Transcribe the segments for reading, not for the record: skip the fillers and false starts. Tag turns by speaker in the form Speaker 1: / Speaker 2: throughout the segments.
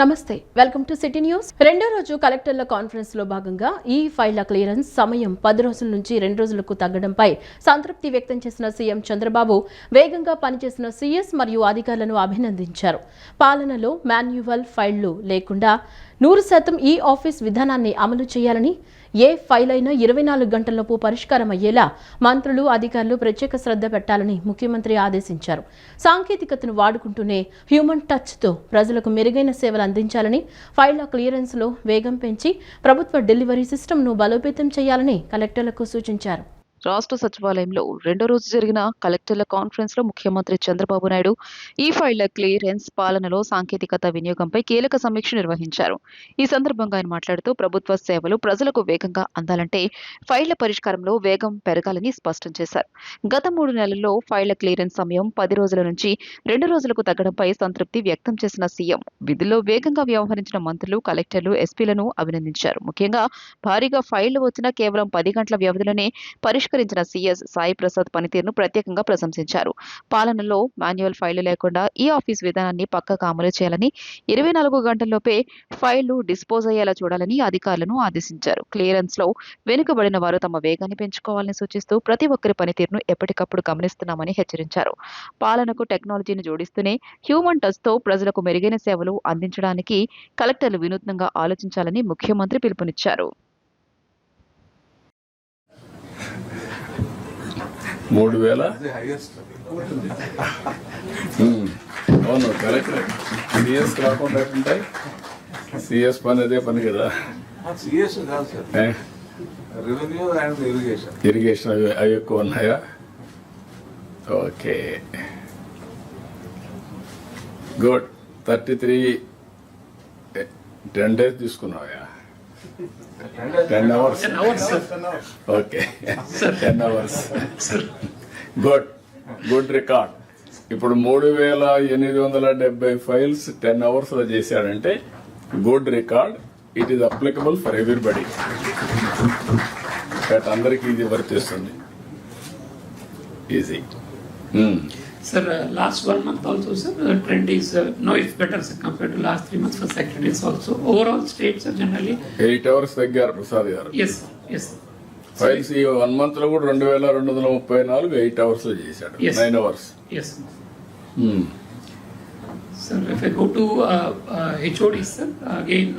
Speaker 1: నమస్తే welcome to city news. రెండో రోజు కలెక్టర్ల కాన్ఫరెన్స్ లో భాగంగా ఈ ఫైళ్ల క్లియరెన్స్ సమయం 10 రోజుల నుంచి 2 రోజులకు తగ్గడంపై సంతృప్తి వ్యక్తం చేసిన సీఎం చంద్రబాబు వేగంగా పనిచేసిన సీఎస్ మరియు అధికారులను అభినందించారు. పాలనలో మాన్యువల్ ఫైళ్లు లేకుండా 100% ఈ ఆఫీస్ విధానాన్ని అమలు చేయాలని, ఏ ఫైల్ అయినా 24 గంటల్లోపు పరిష్కారం అయ్యేలా మంత్రులు, అధికారులు ప్రత్యేక శ్రద్ధ పెట్టాలని ముఖ్యమంత్రి ఆదేశించారు. సాంకేతికతను వాడుకుంటూనే హ్యూమన్ టచ్తో ప్రజలకు మెరుగైన సేవలు అందించాలని, ఫైళ్ల క్లియరెన్స్లో వేగం పెంచి ప్రభుత్వ డెలివరీ సిస్టమ్ను బలోపేతం చేయాలని కలెక్టర్లకు సూచించారు.
Speaker 2: రాష్ట్ర సచివాలయంలో రెండో రోజు జరిగిన కలెక్టర్ల కాన్ఫరెన్స్ లో ముఖ్యమంత్రి చంద్రబాబు నాయుడు ఈ ఫైళ్ల క్లియరెన్స్, పాలనలో సాంకేతికత వినియోగంపై కీలక సమీక్ష నిర్వహించారు. ఈ సందర్భంగా ఆయన మాట్లాడుతూ ప్రభుత్వ సేవలు ప్రజలకు వేగంగా అందాలంటే ఫైళ్ల పరిష్కారంలో వేగం పెరగాలని స్పష్టం చేశారు. గత 3 నెలల్లో ఫైళ్ల క్లియరెన్స్ సమయం 10 రోజుల నుంచి 2 రోజులకు తగ్గడంపై సంతృప్తి వ్యక్తం చేసిన సీఎం విధుల్లో వేగంగా వ్యవహరించిన మంత్రులు, కలెక్టర్లు, ఎస్పీలను అభినందించారు. ముఖ్యంగా భారీగా ఫైళ్లు వచ్చిన కేవలం 10 గంటల వ్యవధిలోనే పరిష్కరించిన సీఎస్ సాయి ప్రసాద్ పనితీరును ప్రత్యేకంగా ప్రశంసించారు. పాలనలో మాన్యువల్ ఫైళ్లు లేకుండా ఈ ఆఫీస్ విధానాన్ని పక్కగా అమలు చేయాలని, 24 గంటల్లోపే ఫైళ్లు డిస్పోజ్ అయ్యేలా చూడాలని అధికారులను ఆదేశించారు. క్లియరెన్స్ లో వెనుకబడిన వారు తమ వేగాన్ని పెంచుకోవాలని సూచిస్తూ ప్రతి ఒక్కరి పనితీరును ఎప్పటికప్పుడు గమనిస్తున్నామని హెచ్చరించారు. పాలనకు టెక్నాలజీని జోడిస్తూనే హ్యూమన్ టచ్ తో ప్రజలకు మెరుగైన సేవలు అందించడానికి కలెక్టర్లు వినూత్నంగా ఆలోచించాలని ముఖ్యమంత్రి పిలుపునిచ్చారు.
Speaker 3: 3000 అవును కలెక్టర్ సిఎస్ కాకుండా ఉంటాయి. సిఎస్ పని అదే పని కదా.
Speaker 4: సిఎస్ కాదు సార్, రెవెన్యూ అండ్
Speaker 3: ఇరిగేషన్ అవి ఎక్కువ ఉన్నాయా? Okay good. 33 10 days తీసుకున్నావా? 10 hours. Okay 10 hours. Good record. ఇప్పుడు 3870 ఫైల్స్ 10 hours లో చేశాడంటే good record. It is applicable for everybody. అందరికీ ఇది వర్తిస్తుంది. Easy.
Speaker 5: Sir, last 1 month also, sir, the trend is no, it's better, sir, compared to last 3 months for secretaries also. Overall states are generally
Speaker 3: 8 hours తగ్గారు Prasad గారు.
Speaker 5: yes, yes.
Speaker 3: Files ఈ 1 month లో కూడా 2234 8 hours లో చేశాడు.
Speaker 5: Yes.
Speaker 3: 9 hours.
Speaker 5: Yes. Sir, if I go to HODs, sir, again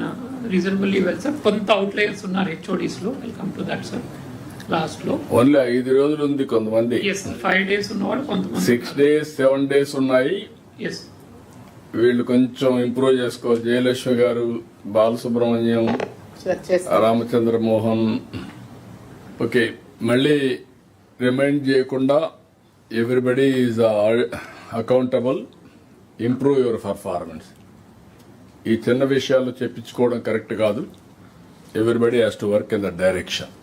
Speaker 5: reasonably well, sir. కొంత outliers ఉన్నారు HODs లో. I'll come to that, sir. Last లో
Speaker 3: ఓన్లీ 5 రోజులు ఉంది కొంతమంది.
Speaker 5: 5 days ఉన్నవాళ్ళు కొంతమంది,
Speaker 3: 6 days 7 days ఉన్నాయి. వీళ్ళు కొంచెం ఇంప్రూవ్ చేసుకోవాలి. జయలక్ష్మి గారు, బాలసుబ్రహ్మణ్యం, రామచంద్ర మోహన్. ఓకే, మళ్ళీ రిమైండ్ చేయకుండా everybody is accountable. Improve your performance. ఈ చిన్న విషయాలు చెప్పించుకోవడం కరెక్ట్ కాదు. Everybody has to work in the direction.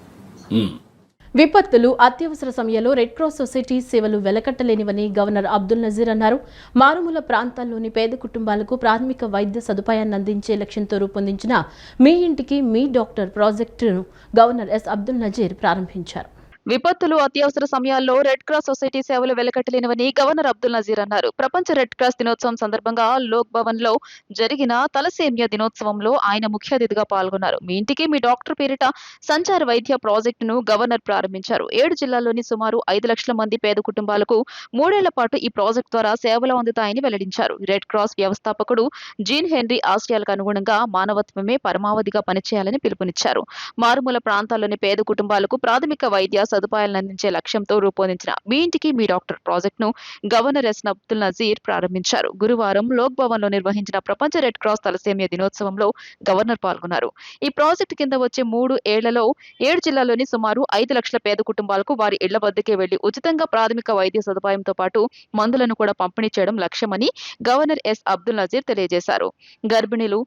Speaker 1: విపత్తులు, అత్యవసర సమయంలో రెడ్ క్రాస్ సొసైటీ సేవలు వెలకట్టలేనివని గవర్నర్ అబ్దుల్ నజీర్ అన్నారు. మారుమూల ప్రాంతాల్లోని పేద కుటుంబాలకు ప్రాథమిక వైద్య సదుపాయాన్ని అందించే లక్ష్యంతో రూపొందించిన మీ ఇంటికి మీ డాక్టర్ ప్రాజెక్టును గవర్నర్ ఎస్ అబ్దుల్ నజీర్ ప్రారంభించారు.
Speaker 2: విపత్తులు, అత్యవసర సమయాల్లో రెడ్ క్రాస్ సొసైటీ సేవలు వెలకట్టలేనివని గవర్నర్ అబ్దుల్ నజీర్ అన్నారు. ప్రపంచ రెడ్ క్రాస్ దినోత్సవం సందర్భంగా లోక్ భవన్ లో జరిగిన తలసేమియా దినోత్సవంలో ఆయన ముఖ్య అతిథిగా పాల్గొన్నారు. మీ ఇంటికి మీ డాక్టర్ పేరిట సంచార వైద్య ప్రాజెక్టును గవర్నర్ ప్రారంభించారు. 7 జిల్లాల్లోని సుమారు 5 లక్షల మంది పేద కుటుంబాలకు 3 ఏళ్ల పాటు ఈ ప్రాజెక్టు ద్వారా సేవలు అందుతాయని వెల్లడించారు. రెడ్ క్రాస్ వ్యవస్థాపకుడు జీన్ హెన్రీ ఆశయాలకు అనుగుణంగా మానవత్వమే పరమావధిగా పనిచేయాలని పిలుపునిచ్చారు. మారుమూల ప్రాంతాల్లోని పేద కుటుంబాలకు ప్రాథమిక వైద్య సదుపాయాలను అందించే లక్ష్యంతో రూపొందించిన మీ ఇంటికి మీ డాక్టర్ ప్రాజెక్టును గవర్నర్ ఎస్ అబ్దుల్ నజీర్ ప్రారంభించారు. గురువారం లోక్ భవన్ లో నిర్వహించిన ప్రపంచ రెడ్ క్రాస్ తలసేమియా దినోత్సవంలో గవర్నర్ పాల్గొన్నారు. ఈ ప్రాజెక్టు కింద వచ్చే 3 ఏళ్లలో 7 జిల్లాల్లోని సుమారు 5 లక్షల పేద కుటుంబాలకు వారి ఇళ్ల వద్దకే వెళ్లి ఉచితంగా ప్రాథమిక వైద్య సదుపాయంతో పాటు మందులను కూడా పంపిణీ చేయడం లక్ష్యమని గవర్నర్ ఎస్ అబ్దుల్ నజీర్ తెలియజేశారు. గర్భిణీలు,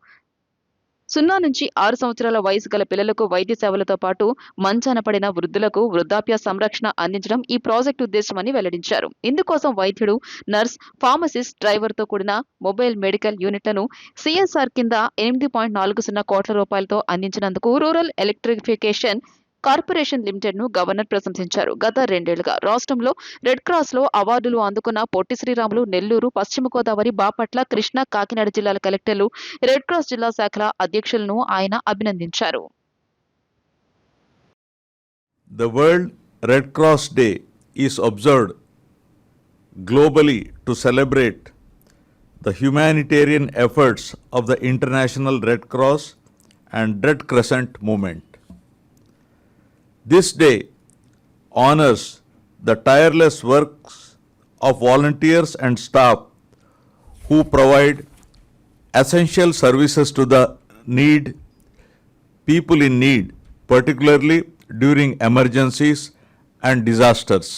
Speaker 2: 0 నుంచి 6 సంవత్సరాల వయసు గల పిల్లలకు వైద్య సేవలతో పాటు మంచాన పడిన వృద్ధులకు వృద్ధాప్య సంరక్షణ అందించడం ఈ ప్రాజెక్టు ఉద్దేశమని వెల్లడించారు. ఇందుకోసం వైద్యుడు, నర్స్, ఫార్మసిస్ట్, డ్రైవర్ తో కూడిన మొబైల్ మెడికల్ యూనిట్లను సిఎస్ఆర్ కింద 8.40 కోట్ల రూపాయలతో అందించినందుకు రూరల్ ఎలక్ట్రిఫికేషన్ కార్పొరేషన్ లిమిటెడ్ ను గవర్నర్ ప్రశంసించారు. గత 2 ఏళ్లుగా రాష్ట్రంలో రెడ్ క్రాస్ లో అవార్డులు అందుకున్న పొట్టి శ్రీరాములు, నెల్లూరు, పశ్చిమ గోదావరి, బాపట్ల, కృష్ణా, కాకినాడ జిల్లాల కలెక్టర్లు, రెడ్ క్రాస్ జిల్లా శాఖల అధ్యక్షులను ఆయన అభినందించారు.
Speaker 6: The World Red Cross Day is observed globally to celebrate the humanitarian efforts of the International Red Cross and Red Crescent movement. This day honors the tireless works of volunteers and staff who provide essential services to the people in need, particularly during emergencies and disasters.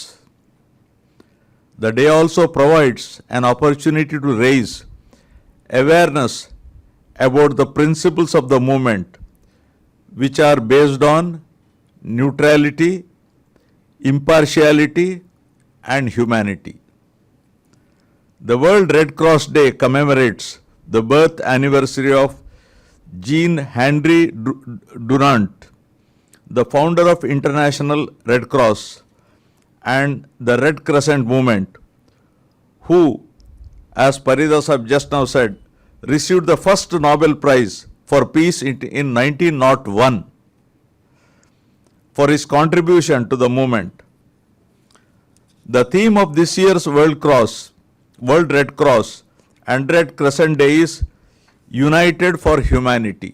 Speaker 6: The day also provides an opportunity to raise awareness about the principles of the movement, which are based on neutrality, impartiality, and humanity. The World Red Cross Day commemorates the birth anniversary of Jean-Henri Dunant, the founder of International Red Cross and the Red Crescent movement, who, as Paridasab just now said, received the first Nobel Prize for Peace in 1901 for his contribution to the movement. The theme of this year's World Red Cross and Red Crescent Day is United for Humanity.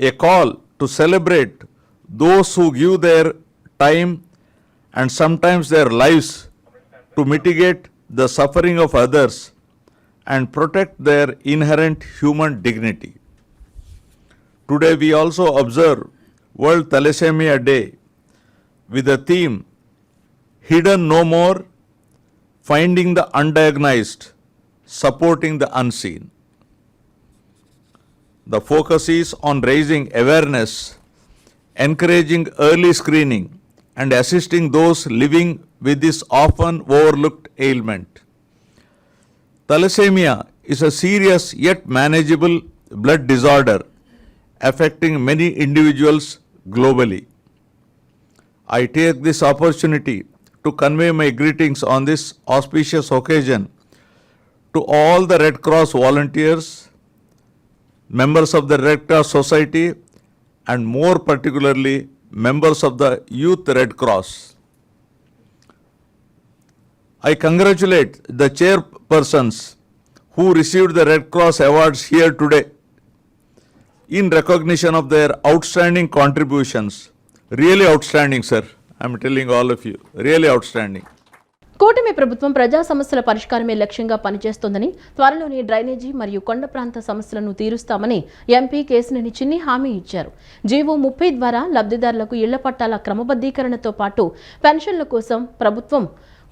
Speaker 6: A call to celebrate those who give their time and sometimes their lives to mitigate the suffering of others and protect their inherent human dignity. Today we also observe World Thalassemia Day with the theme Hidden No More, Finding the Undiagnosed, Supporting the Unseen. The focus is on raising awareness, encouraging early screening, and assisting those living with this often overlooked ailment. Thalassemia is a serious yet manageable blood disorder affecting many individuals globally. I take this opportunity to convey my greetings on this auspicious occasion to all the Red Cross volunteers, members of the Red Cross Society, and more particularly members of the Youth Red Cross. I congratulate the chairpersons who received the Red Cross awards here today in recognition of their outstanding contributions. Really outstanding, sir. I'm telling all of you, really outstanding.
Speaker 1: కూటమి ప్రభుత్వం ప్రజా సమస్యల పరిష్కారమే లక్ష్యంగా పనిచేస్తోందని, త్వరలోనే drainage మరియు కొండ ప్రాంత సమస్యలను తీరుస్తామని ఎంపీ కేశినేని చిన్ని హామీ ఇచ్చారు. జీవో 30 ద్వారా లబ్ధిదారులకు ఇళ్ల పట్టాల క్రమబద్ధీకరణతో పాటు పెన్షన్ల కోసం ప్రభుత్వం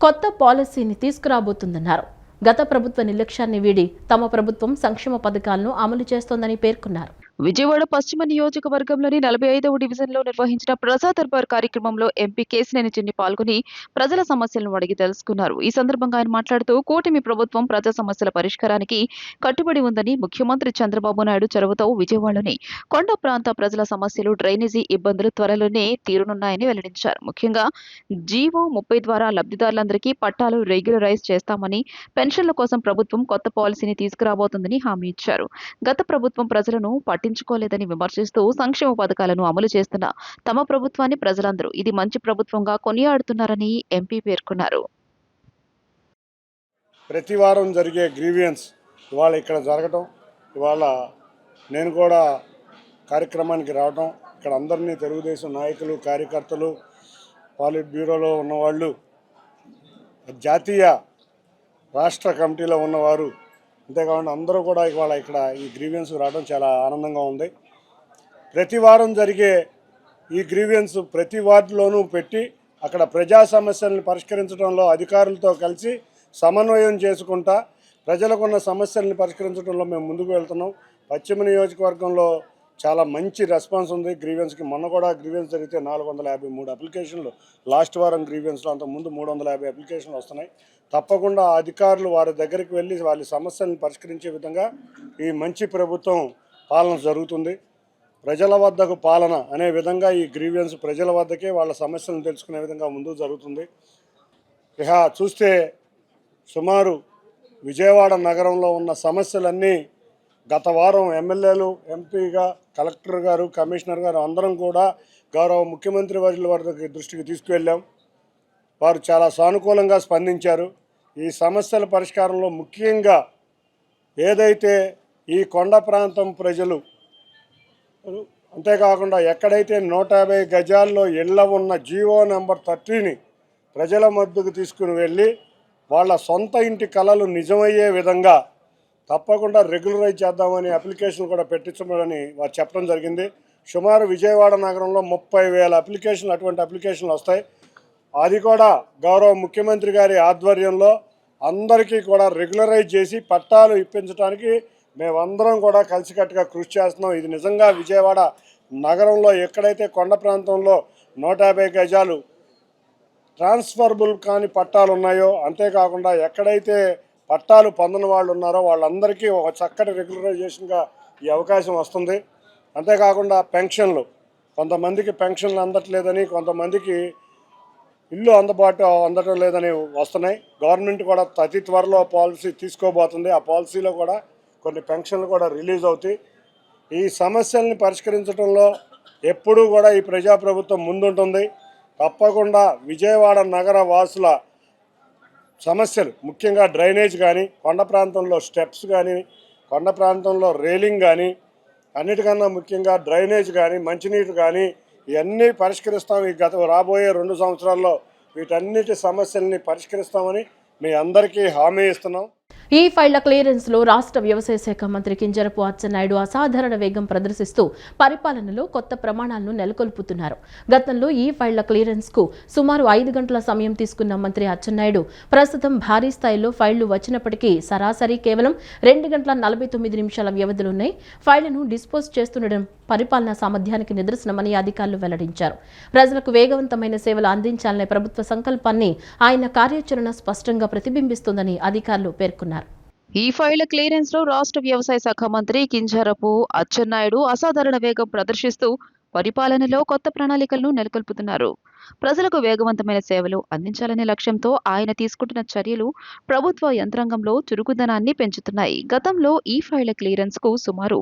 Speaker 1: కొత్త పాలసీని తీసుకురాబోతుందన్నారు. గత ప్రభుత్వ నిర్లక్ష్యాన్ని వీడి తమ ప్రభుత్వం సంక్షేమ పథకాలను అమలు చేస్తోందని పేర్కొన్నారు.
Speaker 2: విజయవాడ పశ్చిమ నియోజకవర్గంలోని 45వ డివిజన్లో నిర్వహించిన ప్రజా దర్బార్ కార్యక్రమంలో ఎంపీ కేశినేని చిన్ని పాల్గొని ప్రజల సమస్యలను అడిగి తెలుసుకున్నారు. ఈ సందర్భంగా ఆయన మాట్లాడుతూ కూటమి ప్రభుత్వం ప్రజా సమస్యల పరిష్కారానికి కట్టుబడి ఉందని, ముఖ్యమంత్రి చంద్రబాబు నాయుడు చొరవతో విజయవాడలోని కొండ ప్రాంత ప్రజల సమస్యలు, డ్రైనేజీ ఇబ్బందులు త్వరలోనే తీరునున్నాయని వెల్లడించారు. ముఖ్యంగా జీవో 30 ద్వారా లబ్ధిదారులందరికీ పట్టాలు రెగ్యులరైజ్ చేస్తామని, పెన్షన్ల కోసం ప్రభుత్వం కొత్త పాలసీని తీసుకురాబోతుందని హామీ ఇచ్చారు. గత ప్రభుత్వం ప్రజలను పట్టించుకోలేదని విమర్శిస్తూ సంక్షేమ పథకాలను అమలు చేస్తున్న తమ ప్రభుత్వాన్ని ప్రజలందరూ ఇది మంచి ప్రభుత్వంగా కొనియాడుతున్నారని ఎంపీ పేర్కొన్నారు.
Speaker 7: ప్రతి వారం జరిగే గ్రీవియన్స్ ఇవాళ ఇక్కడ జరగటం, ఇవాళ నేను కూడా కార్యక్రమానికి రావటం, ఇక్కడ అందరినీ తెలుగుదేశం నాయకులు, కార్యకర్తలు, పాలిట్ బ్యూరోలో ఉన్నవాళ్ళు, జాతీయ రాష్ట్ర కమిటీలో ఉన్నవారు, అంతేకాకుండా అందరూ కూడా ఇవాళ ఇక్కడ ఈ గ్రీవియన్స్ రావడం చాలా ఆనందంగా ఉంది. ప్రతి వారం జరిగే ఈ గ్రీవియన్స్ ప్రతి వార్డులోనూ పెట్టి అక్కడ ప్రజా సమస్యలను పరిష్కరించడంలో అధికారులతో కలిసి సమన్వయం చేసుకుంటా ప్రజలకున్న సమస్యలను పరిష్కరించడంలో మేము ముందుకు వెళ్తున్నాం. పశ్చిమ నియోజకవర్గంలో చాలా మంచి రెస్పాన్స్ ఉంది గ్రీవెన్స్కి. మొన్న కూడా గ్రీవెన్స్ జరిగితే 453 అప్లికేషన్లు, లాస్ట్ వారం గ్రీవెన్స్లో అంతకుముందు 350 అప్లికేషన్లు వస్తున్నాయి. తప్పకుండా అధికారులు వారి దగ్గరికి వెళ్ళి వాళ్ళ సమస్యలను పరిష్కరించే విధంగా ఈ మంచి ప్రభుత్వం పాలన జరుగుతుంది. ప్రజల వద్దకు పాలన అనే విధంగా ఈ గ్రీవియన్స్ ప్రజల వద్దకే వాళ్ళ సమస్యలను తెలుసుకునే విధంగా ముందుకు జరుగుతుంది. ఇక చూస్తే సుమారు విజయవాడ నగరంలో ఉన్న సమస్యలన్నీ గత వారం ఎమ్మెల్యేలు, ఎంపీగా, కలెక్టర్ గారు, కమిషనర్ గారు అందరం కూడా గౌరవ ముఖ్యమంత్రి వారి దృష్టికి తీసుకువెళ్ళాం. వారు చాలా సానుకూలంగా స్పందించారు. ఈ సమస్యల పరిష్కారంలో ముఖ్యంగా ఏదైతే ఈ కొండ ప్రాంతం ప్రజలు, అంతేకాకుండా ఎక్కడైతే 150 గజాల్లో ఇళ్ల ఉన్న జీవో నెంబర్ 30ని ప్రజల మధ్యకు తీసుకుని వెళ్ళి వాళ్ళ సొంత ఇంటి కలలు నిజమయ్యే విధంగా తప్పకుండా రెగ్యులరైజ్ చేద్దామని అప్లికేషన్ కూడా పెట్టించమని వారు చెప్పడం జరిగింది. సుమారు విజయవాడ నగరంలో 30,000 అప్లికేషన్లు, అటువంటి అప్లికేషన్లు వస్తాయి. అది కూడా గౌరవ ముఖ్యమంత్రి గారి ఆధ్వర్యంలో అందరికీ కూడా రెగ్యులరైజ్ చేసి పట్టాలు ఇప్పించడానికి మేమందరం కూడా కలిసికట్టుగా కృషి చేస్తున్నాం. ఇది నిజంగా విజయవాడ నగరంలో ఎక్కడైతే కొండ ప్రాంతంలో 150 గజాలు ట్రాన్స్ఫరబుల్ కాని పట్టాలు ఉన్నాయో, అంతేకాకుండా ఎక్కడైతే పట్టాలు పొందని వాళ్ళు ఉన్నారో వాళ్ళందరికీ ఒక చక్కటి రెగ్యులరైజేషన్గా ఈ అవకాశం వస్తుంది. అంతేకాకుండా పెన్షన్లు, కొంతమందికి పెన్షన్లు అందట్లేదని, కొంతమందికి ఇల్లు అందటం లేదని వస్తున్నాయి. గవర్నమెంట్ కూడా అతి త్వరలో పాలసీ తీసుకోబోతుంది. ఆ పాలసీలో కూడా కొన్ని పెన్షన్లు కూడా రిలీజ్ అవుతాయి. ఈ సమస్యల్ని పరిష్కరించడంలో ఎప్పుడూ కూడా ఈ ప్రజాప్రభుత్వం ముందుంటుంది. తప్పకుండా విజయవాడ నగర వాసుల సమస్యలు, ముఖ్యంగా డ్రైనేజ్ కానీ, కొండ ప్రాంతంలో స్టెప్స్ కానీ, కొండ ప్రాంతంలో రైలింగ్ కానీ, అన్నిటికన్నా ముఖ్యంగా డ్రైనేజ్ కానీ, మంచినీరు కానీ ఇవన్నీ పరిష్కరిస్తాం. రాబోయే 2 సంవత్సరాల్లో వీటన్నిటి సమస్యల్ని పరిష్కరిస్తామని మీ అందరికీ హామీ ఇస్తున్నాం.
Speaker 1: ఈ ఫైళ్ల క్లియరెన్స్ లో రాష్ట్ర వ్యవసాయ శాఖ మంత్రి కింజరపు అచ్చెన్నాయుడు అసాధారణ వేగం ప్రదర్శిస్తూ పరిపాలనలో కొత్త ప్రమాణాలను నెలకొల్పుతున్నారు. గతంలో ఈ ఫైళ్ల క్లియరెన్స్ కు సుమారు 5 గంటల సమయం తీసుకున్న మంత్రి అచ్చెన్నాయుడు ప్రస్తుతం భారీ స్థాయిలో ఫైళ్లు వచ్చినప్పటికీ సరాసరి కేవలం 2 గంటల 49 నిమిషాల వ్యవధిలోనే ఫైళ్లను డిస్పోజ్ చేస్తుండడం పరిపాలనా సామర్థ్యానికి నిదర్శనమని అధికారులు వెల్లడించారు. ప్రజలకు వేగవంతమైన సేవలు అందించాలనే ప్రభుత్వ సంకల్పాన్ని ఆయన కార్యాచరణ స్పష్టంగా ప్రతిబింబిస్తోందని అధికారులు పేర్కొన్నారు.
Speaker 2: ఈ ఫైళ్ల క్లియరెన్స్ లో రాష్ట్ర వ్యవసాయ శాఖ మంత్రి కింజరపు అచ్చెన్నాయుడు అసాధారణ వేగం ప్రదర్శిస్తూ పరిపాలనలో కొత్త ప్రణాళికలను నెలకొల్పుతున్నారు. ప్రజలకు వేగవంతమైన సేవలు అందించాలనే లక్ష్యంతో ఆయన తీసుకుంటున్న చర్యలు ప్రభుత్వ యంత్రాంగంలో చురుకుదనాన్ని పెంచుతున్నాయి. గతంలో ఈ ఫైళ్ల క్లియరెన్స్ కు సుమారు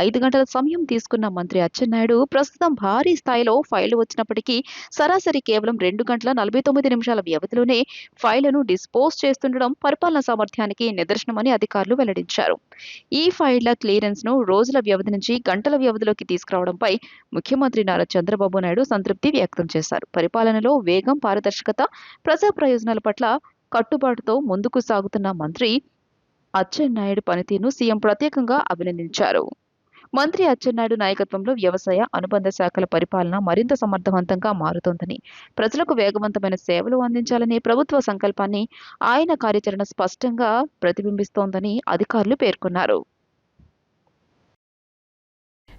Speaker 2: 5 గంటల సమయం తీసుకున్న మంత్రి అచ్చెన్నాయుడు ప్రస్తుతం భారీ స్థాయిలో ఫైళ్లు వచ్చినప్పటికీ సరాసరి కేవలం 2 గంటల 49 నిమిషాల వ్యవధిలోనే ఫైళ్లను డిస్పోజ్ చేస్తుండడం పరిపాలనా సామర్థ్యానికి నిదర్శనమని అధికారులు వెల్లడించారు. ఈ ఫైళ్ల క్లియరెన్స్ ను రోజుల వ్యవధి నుంచి గంటల వ్యవధిలోకి తీసుకురావడంపై ముఖ్యమంత్రి నారా చంద్రబాబు నాయుడు సంతృప్తి వ్యక్తం చేశారు. పరిపాలనలో వేగం, పారదర్శకత, ప్రజా ప్రయోజనాల పట్ల కట్టుబాటుతో ముందుకు సాగుతున్న మంత్రి అచ్చెన్నాయుడు పనితీరును సీఎం ప్రత్యేకంగా అభినందించారు. మంత్రి అచ్చెన్నాయుడు నాయకత్వంలో వ్యవసాయ, అనుబంధ శాఖల పరిపాలన మరింత సమర్థవంతంగా మారుతోందని, ప్రజలకు వేగవంతమైన సేవలు అందించాలనే ప్రభుత్వ సంకల్పాన్ని ఆయన కార్యాచరణ స్పష్టంగా ప్రతిబింబిస్తోందని అధికారులు పేర్కొన్నారు.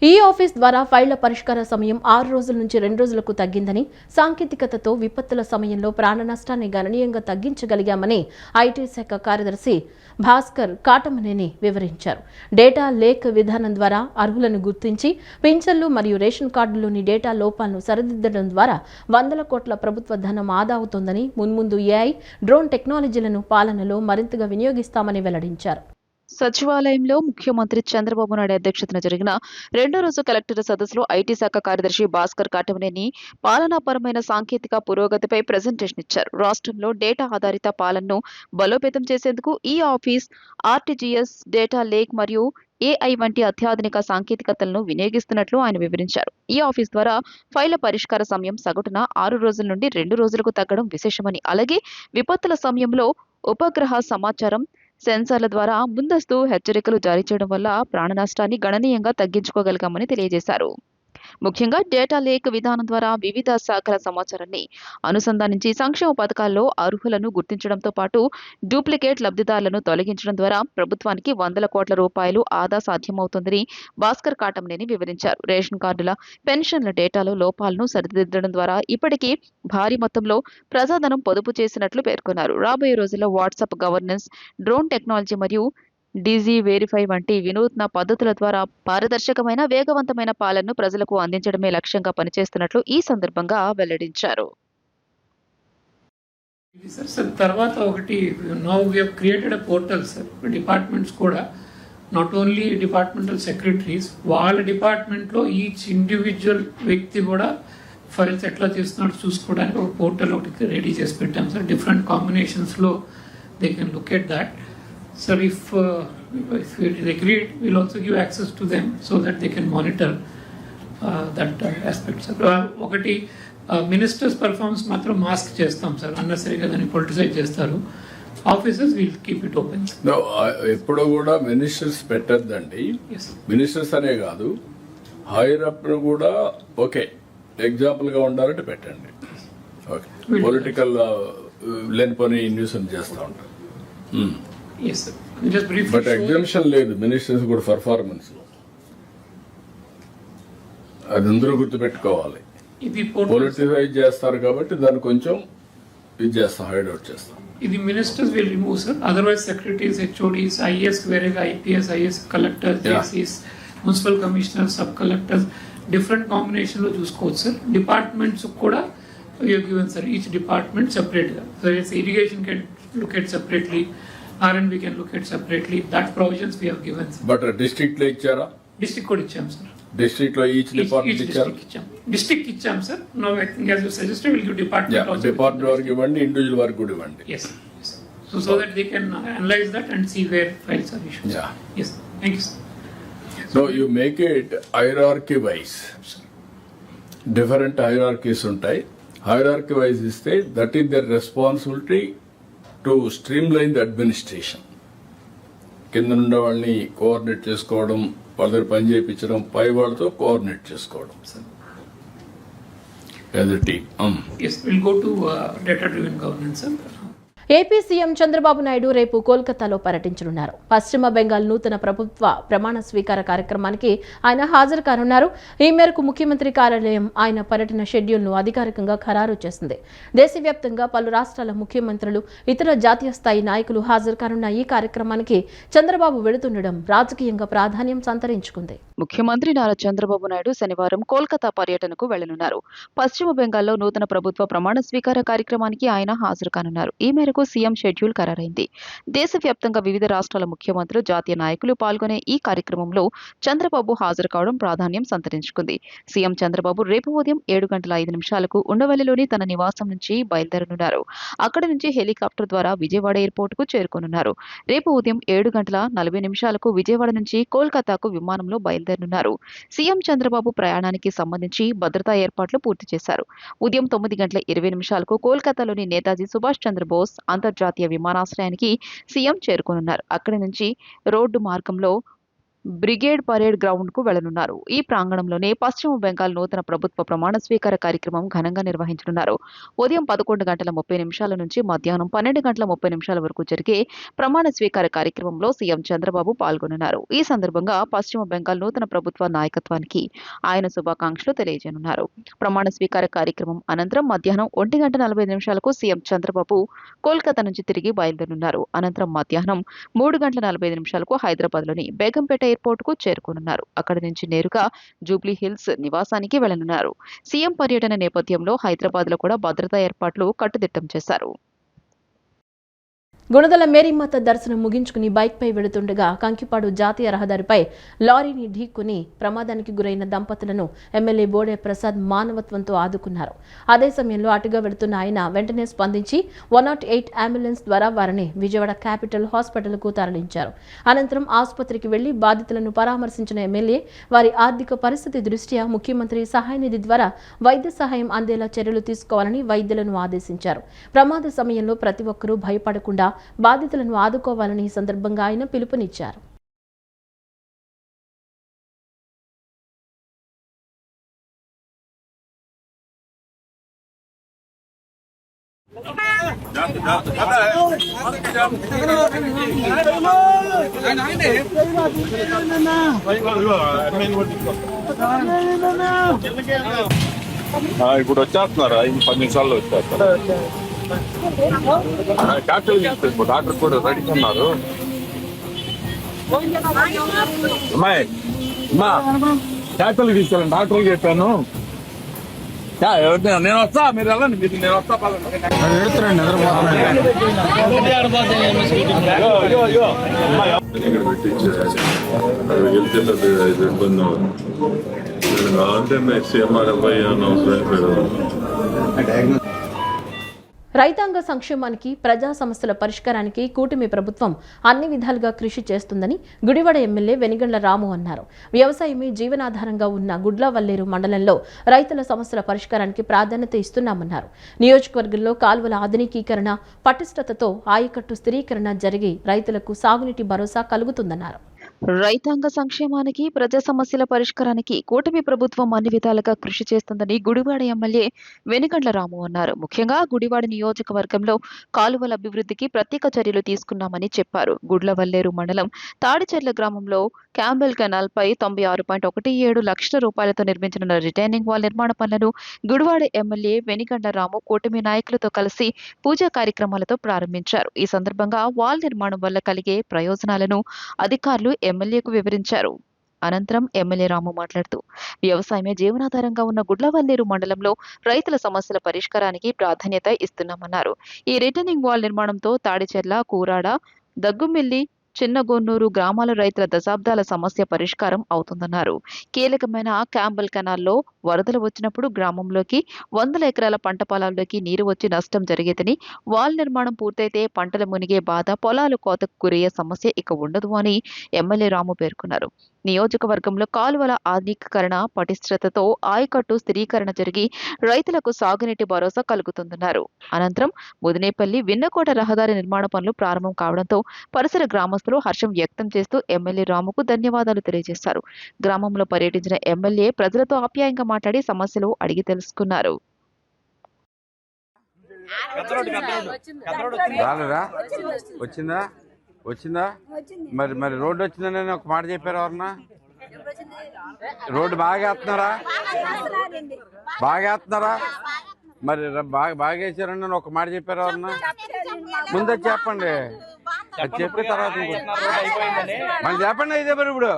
Speaker 1: ఈ ఆఫీస్ ద్వారా ఫైళ్ల పరిష్కార సమయం 6 రోజుల నుంచి 2 రోజులకు తగ్గిందని, సాంకేతికతతో విపత్తుల సమయంలో ప్రాణ నష్టాన్ని గణనీయంగా తగ్గించగలిగామని ఐటీ శాఖ కార్యదర్శి భాస్కర్ కాటమనేని వివరించారు. డేటా లేక్ విధానం ద్వారా అర్హులను గుర్తించి పింఛన్లు మరియు రేషన్ కార్డులోని డేటా లోపాలను సరిదిద్దడం ద్వారా 100 కోట్ల ప్రభుత్వ ధనం ఆదా అవుతోందని, మున్ముందు ఏఐ, డ్రోన్ టెక్నాలజీలను పాలనలో మరింతగా వినియోగిస్తామని వెల్లడించారు.
Speaker 2: సచివాలయంలో ముఖ్యమంత్రి చంద్రబాబు నాయుడు అధ్యక్షతన జరిగిన 2వ రోజు కలెక్టర్ల సదస్సులో ఐటీ శాఖ కార్యదర్శి భాస్కర్ కాటమనేని పాలనాపరమైన సాంకేతిక పురోగతిపై ప్రెజెంటేషన్ ఇచ్చారు. రాష్ట్రంలో డేటా ఆధారిత పాలనను బలోపేతం చేసేందుకు ఈ ఆఫీస్, ఆర్టీజీఎస్, డేటా లేక్ మరియు ఏఐ వంటి అత్యాధునిక సాంకేతికతలను వినియోగిస్తున్నట్లు ఆయన వివరించారు. ఈ ఆఫీస్ ద్వారా ఫైళ్ల పరిష్కార సమయం సగటున 6 రోజుల నుండి 2 రోజులకు తగ్గడం విశేషమని, అలాగే విపత్తుల సమయంలో ఉపగ్రహ సమాచారం, సెన్సార్ల ద్వారా ముందస్తు హెచ్చరికలు జారీ చేయడం వల్ల ప్రాణ నష్టాన్ని గణనీయంగా తగ్గించుకోగలిగామని తెలియజేశారు. ముఖ్యంగా డేటా లేక్ విధానం ద్వారా వివిధ శాఖల సమాచారాన్ని అనుసంధానించి సంక్షేమ పథకాల్లో అర్హులను గుర్తించడంతో పాటు డూప్లికేట్ లబ్ధిదారులను తొలగించడం ద్వారా ప్రభుత్వానికి 100 కోట్ల రూపాయలు ఆదా సాధ్యమవుతుందని భాస్కర్ కాటమనేని వివరించారు. రేషన్ కార్డుల, పెన్షన్ల డేటాలో లోపాలను సరిదిద్దడం ద్వారా ఇప్పటికీ భారీ మొత్తంలో ప్రజాధనం పొదుపు చేసినట్లు పేర్కొన్నారు. రాబోయే రోజుల్లో వాట్సాప్ గవర్నెన్స్, డ్రోన్ టెక్నాలజీ మరియు డీజీ వెరిఫై వంటి వినూత్న పద్ధతుల ద్వారా పారదర్శకమైన వేగవంతమైన పాలనను ప్రజలకు అందించడమే లక్ష్యంగా పనిచేస్తున్నట్లు ఈ సందర్భంగా వెల్లడించారు.
Speaker 5: ఇది సార్ తర్వాత ఒకటి now we have created a portal sir departments కూడా నాట్ ఓన్లీ డిపార్ట్మెంటల్ సెక్రటరీస్ వాళ్ళ డిపార్ట్మెంట్లో ఈచ్ ఇండివిజువల్ వ్యక్తి కూడా ఫైల్స్ ఎట్లా చేస్తున్నాడో చూసుకోవడానికి ఒక పోర్టల్ ఒకటి రెడీ చేసి పెట్టాం సార్. డిఫరెంట్ కాంబినేషన్స్లో they can look at that. Sir, if it is agreed, we'll also give access to them so that they can monitor that aspect. Sir, ఒకటి మినిస్టర్స్ పర్ఫార్మెన్స్ మాత్రం మాస్క్ చేస్తాం sir, అన్నెసరీగా దాన్ని politicise చేస్తారు. Offices will keep it open.
Speaker 3: ఎప్పుడు కూడా ministers పెట్టద్దండి. Ministers అనే కాదు, hire up కూడా ఓకే ఎగ్జాంపుల్ గా ఉండాలంటే పెట్టండి. ఓకే, పొలిటికల్ లేనిపోని న్యూస్ చేస్తూ ఉంటారు.
Speaker 5: Yes, sir. Just briefly.
Speaker 3: But exemption లేదు మినిస్టర్స్ కూడా పర్ఫార్మెన్స్ లో, అది అందరూ గుర్తుపెట్టుకోవాలి.
Speaker 5: ఇది
Speaker 3: పొలిటిసైజ్ చేస్తారు కాబట్టి దాన్ని కొంచెం ఇది చేస్తాం, హైడ్ అవుట్ చేస్తాం.
Speaker 5: ఇది ministers will remove sir. Otherwise secretaries, HODs, IAS వేరేగా ఐపీఎస్, ఐఏఎస్ కలెక్టర్, జేసీస్, municipal commissioner, sub collector different combination లో చూసుకోవచ్చు సార్. డిపార్ట్మెంట్స్ కూడా given sir, each department separate గా. So irrigation can look at separately, R&B can look at separately. That provisions we have given.
Speaker 3: But district లో ఇచ్చారా?
Speaker 5: District కూడా ఇచ్చాం sir.
Speaker 3: District లో each department ఇచ్చారు.
Speaker 5: డిస్ట్రిక్ట్ ఇచ్చాం sir. No I think as you suggested will give department also.
Speaker 3: Department వరకు ఇవ్వండి, individual వరకు కూడా ఇవ్వండి.
Speaker 5: yes so that they can analyze that and see where files are issued. Yes, thank you sir.
Speaker 3: So you make it hierarchy wise. Different hierarchies ఉంటాయి. Hierarchy wise ఇస్తే that is their responsibility to streamline the administration. కింద నుండి వాళ్ళని coordinate చేసుకోవడం, వాళ్ళ దగ్గర పని చేయించడం, పై వాళ్ళతో కోఆర్డినేట్ చేసుకోవడం as a team.
Speaker 5: Yes, we'll go to data driven governance sir.
Speaker 1: AP CM Chandrababu Naidu రేపు కోల్కతాలో పర్యటించనున్నారు. పశ్చిమ బెంగాల్ నూతన ప్రభుత్వ ప్రమాణ స్వీకార కార్యక్రమానికి ఆయన హాజరు కానున్నారు. ఈ మేరకు ముఖ్యమంత్రి కార్యాలయం ఆయన పర్యటన షెడ్యూల్ను అధికారికంగా ఖరారు చేసింది. దేశవ్యాప్తంగా పలు రాష్ట్రాల ముఖ్యమంత్రులు, ఇతర జాతీయ స్థాయి నాయకులు హాజరు కానున్న ఈ కార్యక్రమానికి చంద్రబాబు వెళుతుండడం రాజకీయంగా ప్రాధాన్యం సంతరించుకుంది.
Speaker 2: ముఖ్యమంత్రి నారా చంద్రబాబు నాయుడు శనివారం కోల్కతా పర్యటనకు వెళ్లనున్నారు. పశ్చిమ బెంగాల్లో నూతన ప్రభుత్వ ప్రమాణ స్వీకార కార్యక్రమానికి ఆయన హాజరు కానున్నారు. ఈ మేరకు సీఎం షెడ్యూల్ ఖరారైంది. దేశవ్యాప్తంగా వివిధ రాష్ట్రాల ముఖ్యమంత్రులు, జాతీయ నాయకులు పాల్గొనే ఈ కార్యక్రమంలో చంద్రబాబు హాజరు కావడం ప్రాధాన్యం సంతరించుకుంది. సీఎం చంద్రబాబు రేపు ఉదయం 7:05 ఉండవల్లిలోని తన నివాసం నుంచి బయలుదేరనున్నారు. అక్కడి నుంచి హెలికాప్టర్ ద్వారా విజయవాడ ఎయిర్పోర్ట్ కు చేరుకోనున్నారు. రేపు ఉదయం 7:40 విజయవాడ నుంచి కోల్కతాకు విమానంలో బయలుదేరనున్నారు. సీఎం చంద్రబాబు ప్రయాణానికి సంబంధించి భద్రతా ఏర్పాట్లు పూర్తి చేశారు. ఉదయం 9:20 కోల్కతాలోని నేతాజీ సుభాష్ చంద్రబోస్ అంతర్జాతీయ విమానాశ్రయానికి సీఎం చేరుకోనున్నారు. అక్కడి నుంచి రోడ్డు మార్గంలో బ్రిగేడ్ పరేడ్ గ్రౌండ్ కు వెళ్లనున్నారు. ఈ ప్రాంగణంలోనే పశ్చిమ బెంగాల్ నూతన ప్రభుత్వ ప్రమాణ స్వీకార కార్యక్రమం ఘనంగా నిర్వహించనున్నారు. ఉదయం 11:30 నుంచి మధ్యాహ్నం 12:30 వరకు జరిగే ప్రమాణ స్వీకార కార్యక్రమంలో సీఎం చంద్రబాబు పాల్గొనున్నారు. ఈ సందర్భంగా పశ్చిమ బెంగాల్ నూతన ప్రభుత్వ నాయకత్వానికి ఆయన శుభాకాంక్షలు తెలియజేయనున్నారు. ప్రమాణ స్వీకార కార్యక్రమం అనంతరం మధ్యాహ్నం 1:45 సీఎం చంద్రబాబు కోల్కతా నుంచి తిరిగి బయలుదేరనున్నారు. అనంతరం మధ్యాహ్నం 3:45 హైదరాబాద్లోని బేగంపేట ఎయిర్పోర్ట్ కు చేరుకోనున్నారు. అక్కడి నుంచి నేరుగా జూబ్లీ హిల్స్ నివాసానికి వెళ్లనున్నారు. సీఎం పర్యటన నేపథ్యంలో హైదరాబాద్ లో కూడా భద్రతా ఏర్పాట్లు కట్టుదిట్టం చేశారు.
Speaker 1: గుణదల మేరీమాత దర్శనం ముగించుకుని బైక్పై వెళుతుండగా కంకిపాడు జాతీయ రహదారిపై లారీని ఢీక్కుని ప్రమాదానికి గురైన దంపతులను ఎమ్మెల్యే బోడే ప్రసాద్ మానవత్వంతో ఆదుకున్నారు. అదే సమయంలో అటుగా వెళుతున్న ఆయన వెంటనే స్పందించి 108 అంబులెన్స్ ద్వారా వారిని విజయవాడ క్యాపిటల్ హాస్పిటల్కు తరలించారు. అనంతరం ఆసుపత్రికి వెళ్లి బాధితులను పరామర్శించిన ఎమ్మెల్యే వారి ఆర్థిక పరిస్థితి దృష్ట్యా ముఖ్యమంత్రి సహాయ నిధి ద్వారా వైద్య సహాయం అందేలా చర్యలు తీసుకోవాలని వైద్యులను ఆదేశించారు. ప్రమాద సమయంలో ప్రతి ఒక్కరూ భయపడకుండా బాధితులను ఆదుకోవాలని ఈ సందర్భంగా ఆయన పిలుపునిచ్చారు.
Speaker 8: ఇప్పుడు వచ్చేస్తున్నారా? 10 నిమిషాల్లో వచ్చేస్తారు. క్యాపిటల్ డాక్టర్ కూడా రెడీ ఉన్నారు. అమ్మాయి అమ్మా డాక్టర్కి తీసుకెళ్ళండి, డాక్టర్కి చెప్పాను. నేను వస్తా, మీరు వెళ్ళండి, నేను వస్తా.
Speaker 9: ఇక్కడ పెట్టించారు వెళ్తే ఇబ్బంది కావాలంటే సీఎంఆర్ఎఫ్ఐ అన్న అవసరం.
Speaker 1: రైతాంగ సంక్షేమానికి ప్రజా సమస్యల పరిష్కారానికి కూటమి ప్రభుత్వం అన్ని విధాలుగా కృషి చేస్తుందని గుడివాడ ఎమ్మెల్యే వెనిగండ్ల రాము అన్నారు. వ్యవసాయమే జీవనాధారంగా ఉన్న గుడ్లవల్లేరు మండలంలో రైతుల సమస్యల పరిష్కారానికి ప్రాధాన్యత ఇస్తున్నామన్నారు. నియోజకవర్గంలో కాలువల ఆధునికీకరణ, పటిష్టతతో ఆయకట్టు స్థిరీకరణ జరిగి రైతులకు సాగునీటి భరోసా కలుగుతుందన్నారు.
Speaker 2: రైతాంగ సంక్షేమానికి ప్రజా సమస్యల పరిష్కారానికి కూటమి ప్రభుత్వం అన్ని విధాలుగా కృషి చేస్తుందని గుడివాడ ఎమ్మెల్యే వెనిగండ్ల రాము అన్నారు. ముఖ్యంగా గుడివాడ నియోజకవర్గంలో కాలువల అభివృద్ధికి ప్రత్యేక చర్యలు తీసుకున్నామని చెప్పారు. గుడ్లవల్లేరు మండలం తాడిచెర్ల గ్రామంలో క్యాంబెల్ కెనాల్ పై 96.17 లక్షల రూపాయలతో నిర్మించిన రిటైనింగ్ వాల్ నిర్మాణ పనులను గుడివాడ ఎమ్మెల్యే వెనిగండ్ల రాము కూటమి నాయకులతో కలిసి పూజా కార్యక్రమాలతో ప్రారంభించారు. ఈ సందర్భంగా వాల్ నిర్మాణం వల్ల కలిగే ప్రయోజనాలను అధికారులు ఎమ్మెల్యేకు వివరించారు. అనంతరం ఎమ్మెల్యే రాము మాట్లాడుతూ వ్యవసాయమే జీవనాధారంగా ఉన్న గుడ్లవల్లేరు మండలంలో రైతుల సమస్యల పరిష్కారానికి ప్రాధాన్యత ఇస్తున్నామన్నారు. ఈ రిటర్నింగ్ వాల్ నిర్మాణంతో తాడిచెర్ల, కూరాడ, దగ్గుమిల్లి, చిన్నగొన్నూరు గ్రామాల రైతుల దశాబ్దాల సమస్య పరిష్కారం అవుతుందన్నారు. కీలకమైన క్యాంబెల్ కెనాల్లో వరదలు వచ్చినప్పుడు గ్రామంలోకి 100 ఎకరాల పంట పొలాల్లోకి నీరు వచ్చి నష్టం జరిగేదని, వాల్ నిర్మాణం పూర్తయితే పంటలు మునిగే బాధ, పొలాలు కోతకు గురయ్యే సమస్య ఇక ఉండదు అని ఎమ్మెల్యే రాము పేర్కొన్నారు. నియోజకవర్గంలో కాలువల ఆధునికీకరణ, పటిష్టతతో ఆయకట్టు స్థిరీకరణ జరిగి రైతులకు సాగునీటి భరోసా కలుగుతుందన్నారు. అనంతరం ముదినేపల్లి విన్నకోట రహదారి నిర్మాణ పనులు ప్రారంభం కావడంతో పరిసర గ్రామస్తులు హర్షం వ్యక్తం చేస్తూ ఎమ్మెల్యే రాముకు ధన్యవాదాలు తెలియజేశారు. గ్రామంలో పర్యటించిన ఎమ్మెల్యే ప్రజలతో ఆప్యాయంగా మాట్లాడి సమస్యలు అడిగి తెలుసుకున్నారు.
Speaker 10: వచ్చిందా మరి రోడ్డు వచ్చిందని ఒక మాట చెప్పారు. ఎవరన్నా రోడ్డు బాగా వేస్తున్నారా మరి బాగా వేసారని ఒక మాట చెప్పారు. ఎవరన్నా ముందే చెప్పండి, అది చెప్పిన తర్వాత మళ్ళీ చెప్పండి. ఇదే మరి ఇప్పుడు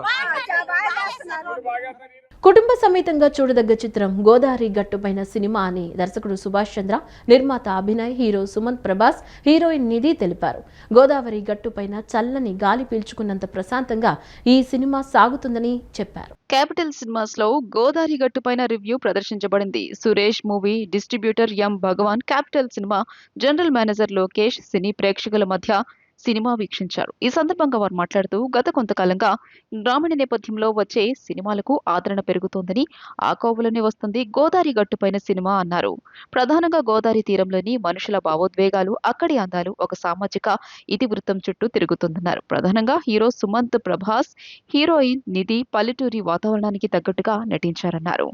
Speaker 1: కుటుంబ సమేతంగా చూడదగ్గ చిత్రం గోదావరి గట్టుపైన సినిమా అని దర్శకుడు సుభాష్ చంద్ర, నిర్మాత అభినయ్, హీరో సుమంత్ ప్రభాస్, హీరోయిన్ నిధి తెలిపారు. గోదావరి గట్టుపైన చల్లని గాలి పీల్చుకున్నంత ప్రశాంతంగా ఈ సినిమా సాగుతుందని చెప్పారు.
Speaker 2: క్యాపిటల్ సినిమాస్ లో గోదావరి గట్టుపైన రివ్యూ ప్రదర్శించబడింది. Suresh movie distributor M Bhagavan, capital cinema general manager Lokesh సినీ ప్రేక్షకుల మధ్య సినిమా వీక్షించారు. ఈ సందర్భంగా వారు మాట్లాడుతూ గత కొంతకాలంగా గ్రామీణ నేపథ్యంలో వచ్చే సినిమాలకు ఆదరణ పెరుగుతోందని, ఆ కోవలోనే వస్తుంది గోదావరి గట్టుపైన సినిమా అన్నారు. ప్రధానంగా గోదావరి తీరంలోని మనుషుల భావోద్వేగాలు, అక్కడి అందాలు ఒక సామాజిక ఇతివృత్తం చుట్టూ తిరుగుతుందన్నారు. ప్రధానంగా హీరో సుమంత్ ప్రభాస్, హీరోయిన్ నిధి పల్లెటూరి వాతావరణానికి తగ్గట్టుగా నటించారన్నారు.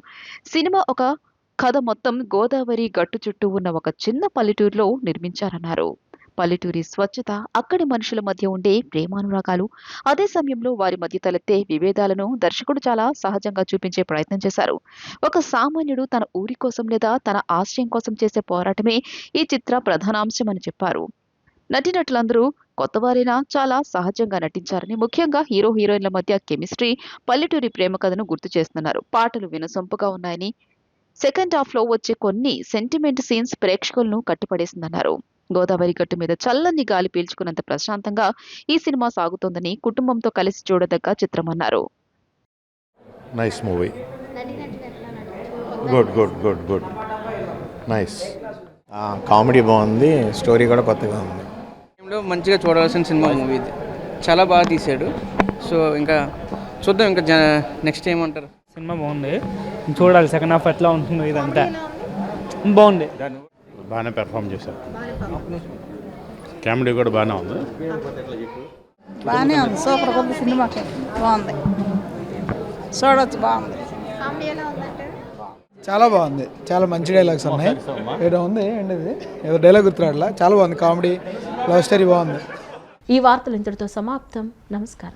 Speaker 2: సినిమా ఒక కథ మొత్తం గోదావరి గట్టు చుట్టూ ఉన్న ఒక చిన్న పల్లెటూరులో నిర్మించారన్నారు. పల్లెటూరి స్వచ్ఛత, అక్కడి మనుషుల మధ్య ఉండే ప్రేమానురాగాలు, అదే సమయంలో వారి మధ్య తలెత్తే విభేదాలను దర్శకుడు చాలా సహజంగా చూపించే ప్రయత్నం చేశారు. ఒక సామాన్యుడు తన ఊరి కోసం లేదా తన ఆశ్రయం కోసం చేసే పోరాటమే ఈ చిత్ర ప్రధానాంశమని చెప్పారు. నటీనటులందరూ కొత్తవారైనా చాలా సహజంగా నటించారని, ముఖ్యంగా హీరో హీరోయిన్ల మధ్య కెమిస్ట్రీ, పల్లెటూరి ప్రేమ కథను గుర్తు చేస్తున్నారు. పాటలు వినసొంపుగా ఉన్నాయని, సెకండ్ హాఫ్ లో వచ్చే కొన్ని సెంటిమెంట్ సీన్స్ ప్రేక్షకులను కట్టిపడేసిందన్నారు. గోదావరి గట్టు మీద చల్లని గాలి పీల్చుకున్నంత ప్రశాంతంగా ఈ సినిమా సాగుతోందని, కుటుంబంతో కలిసి చూడదగ్గ చిత్రమన్నారు.
Speaker 11: Nice movie, good good good good nice. Comedy బాగుంది, స్టోరీ కూడా కొత్తగా ఉంది.
Speaker 12: మంచిగా చూడవలసిన సినిమా మూవీ ఇది, చాలా బాగా తీశాడు. సో ఇంకా చూద్దాం, ఇంకా నెక్స్ట్ ఏమంటారు.
Speaker 13: సినిమా బాగుంది, చూడాలి సెకండ్ హాఫ్ ఎట్లా ఉంటుందో. ఇదంతా బాగుంది,
Speaker 11: బాగానే పెర్ఫామ్ చేశారు. కామెడీ కూడా బాగానే ఉంది.
Speaker 14: సూపర్ ఉంది, సినిమా బాగుంది, చూడవచ్చు, బాగుంది.
Speaker 15: చాలా బాగుంది, చాలా మంచి డైలాగ్స్ ఉన్నాయి. ఏదో ఉంది ఏంటిది, ఏదో డైలాగ్ గుర్తురాట్లా. చాలా బాగుంది, కామెడీ, లవ్ స్టోరీ బాగుంది.
Speaker 1: ఈ వార్తలు ఇంతటితో సమాప్తం. నమస్కారం.